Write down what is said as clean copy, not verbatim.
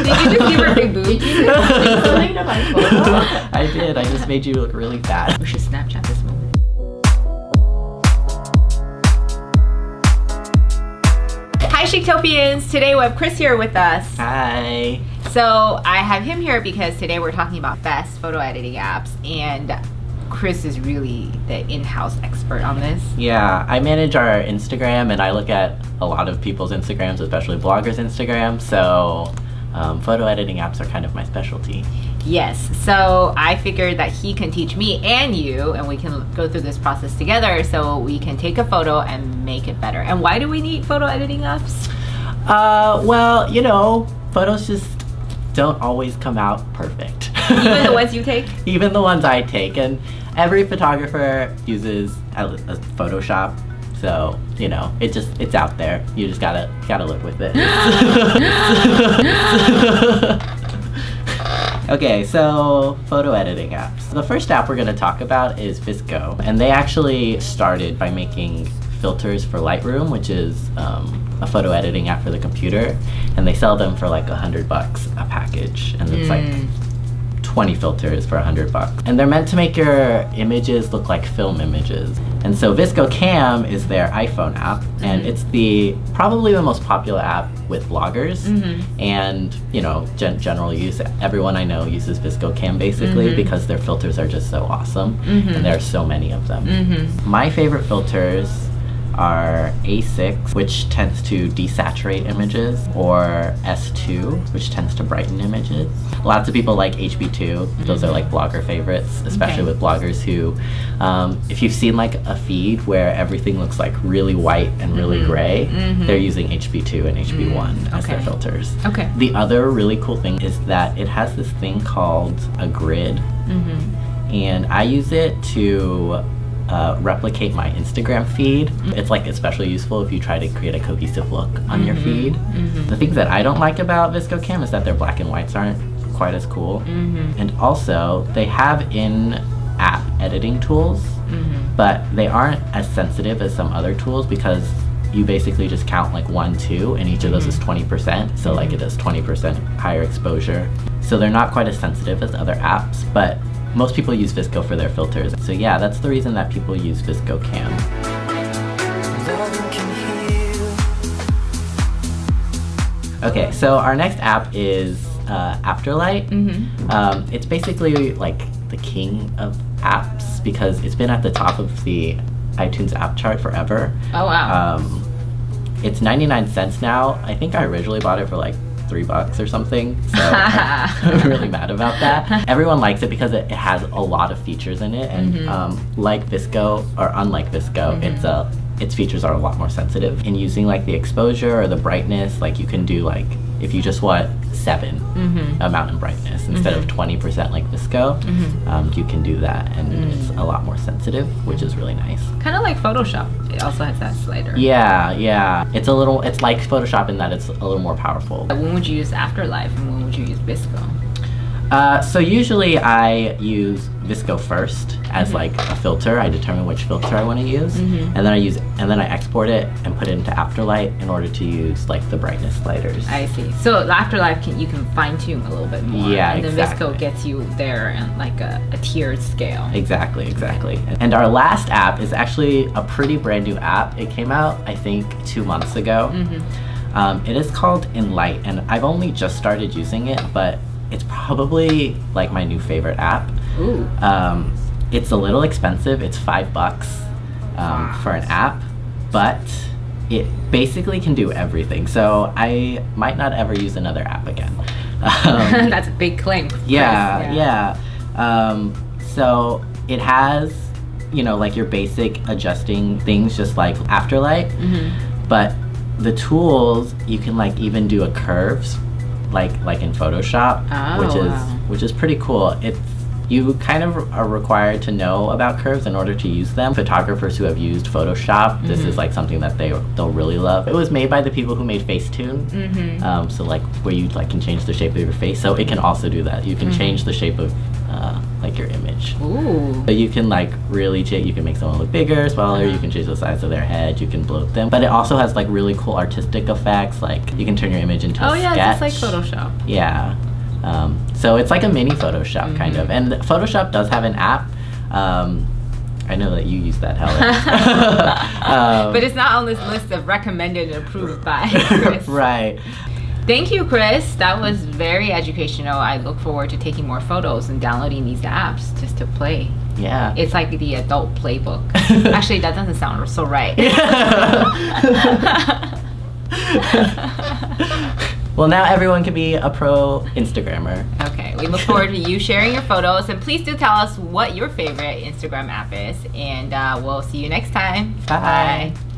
you just give her big boobs? Did you say something to my photo? I did. I just made you look really fat. We should Snapchat this moment. Hi Chictopians! Today we have Chris here with us. Hi. So I have him here because today we're talking about best photo editing apps, and Chris is really the in-house expert on this. Yeah, I manage our Instagram and I look at a lot of people's Instagrams, especially bloggers' Instagram, so photo editing apps are kind of my specialty. Yes, so I figured that he can teach me and you, and we can go through this process together so we can take a photo and make it better. And why do we need photo editing apps? Well, you know, photos just don't always come out perfect. Even the ones you take? Even the ones I take, and every photographer uses a Photoshop, so you know it's out there. You just gotta live with it. Okay, so photo editing apps. The first app we're gonna talk about is VSCO, and they actually started by making filters for Lightroom, which is a photo editing app for the computer, and they sell them for like $100 a package, and it's like 20 filters for $100. And they're meant to make your images look like film images. And so VSCO Cam is their iPhone app, and it's probably the most popular app with bloggers, and you know, general use. Everyone I know uses VSCO Cam basically because their filters are just so awesome, and there are so many of them. My favorite filters are A6, which tends to desaturate images, or S2, which tends to brighten images. Lots of people like HB2. Those are like blogger favorites, especially with bloggers who, if you've seen like a feed where everything looks like really white and really gray, they're using HB2 and HB1 as their filters. The other really cool thing is that it has this thing called a grid, and I use it to replicate my Instagram feed. It's like especially useful if you try to create a cohesive look on your feed. The things that I don't like about VSCO Cam is that their black and whites aren't quite as cool. And also they have in-app editing tools, but they aren't as sensitive as some other tools because you basically just count like 1, 2, and each of those is 20%. So like it does 20% higher exposure. So they're not quite as sensitive as other apps, but most people use VSCO for their filters. So yeah, that's the reason that people use VSCO Cam. Okay, so our next app is Afterlight. It's basically like the king of apps because it's been at the top of the iTunes app chart forever. Oh wow. It's 99 cents now. I think I originally bought it for like $3 or something, so I'm really mad about that. Everyone likes it because it has a lot of features in it, and like VSCO, or unlike VSCO, its features are a lot more sensitive. In using like the exposure or the brightness, like you can do like, if you just want 7 amount in brightness instead of 20% like VSCO, you can do that, and it's a lot more sensitive, which is really nice. Kind of like Photoshop. It also has that slider. Yeah. It's like Photoshop in that it's a little more powerful. When would you use Afterlight and when would you use VSCO? So usually I use VSCO first as like a filter. I determine which filter I want to use, and then I export it and put it into Afterlight in order to use like the brightness sliders. I see. So the Afterlight you can fine tune a little bit more. Yeah, and then exactly. VSCO gets you there in like a tiered scale. Exactly. And our last app is actually a pretty brand new app. It came out I think 2 months ago. It is called Enlight, and I've only just started using it, but it's probably like my new favorite app. Ooh. It's a little expensive. It's $5 for an app, but it basically can do everything. So I might not ever use another app again. That's a big claim. Yeah. So it has, you know, like your basic adjusting things just like Afterlight, but the tools, you can like even do a curves like in Photoshop, which is pretty cool. It's, You kind of are required to know about curves in order to use them. Photographers who have used Photoshop, this is like something that they'll really love. It was made by the people who made Facetune. So like where you like can change the shape of your face. So it can also do that. You can change the shape of like your image. Ooh. But you can like really you can make someone look bigger, smaller, you can change the size of their head, you can bloat them. But it also has like really cool artistic effects, like you can turn your image into a sketch. Oh yeah, just like Photoshop. Yeah. So it's like a mini Photoshop kind of. And Photoshop does have an app. I know that you use that, Helen. But it's not on this list of recommended and approved by Chris. Right. Thank you, Chris. That was very educational. I look forward to taking more photos and downloading these apps just to play. Yeah. It's like the adult playbook. Actually, that doesn't sound so right. Well, now everyone can be a pro Instagrammer. Okay, we look forward to you sharing your photos, and please do tell us what your favorite Instagram app is, and we'll see you next time. Bye. Bye.